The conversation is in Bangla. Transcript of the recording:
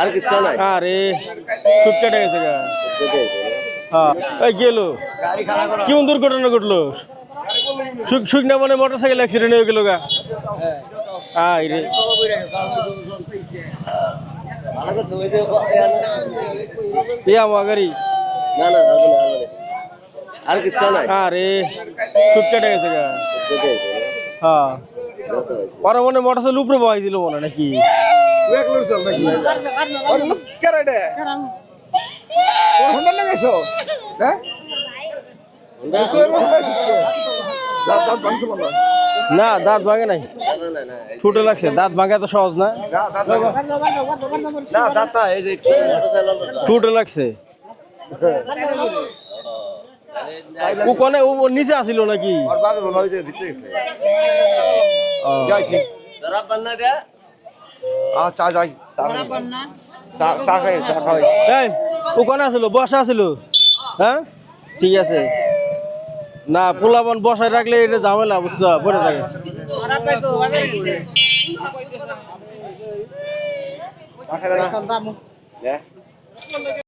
আর কি চলাই আরে ছুট কেটে গেছে গা। হ্যাঁ এই গেল কেমন দুর্ঘটনা ঘটলো? শুকনা মনে মোটরসাইকেল অ্যাক্সিডেন্ট হয়ে গেল গা। আই রে ইয়া মাগারি না না আর কি চলাই আরে ছুট কেটে গেছে গা। হ্যাঁ ওরা মনে মোটরসাইকেল উপরে বহাইছিল মনে নাকি না দাঁত ভাঙে নাই ছুটে লাগছে দাঁত ভাঙা তো সহজ না ছুটে লাগছে ও কোনে ও নিচে আসিল নাকি এই ও কোনে আসিল বসা আসিল হ্যাঁ ঠিক আছে না পোলাপান বসায় রাখলে এটা ঝামেলা বুঝছো পরে থাকে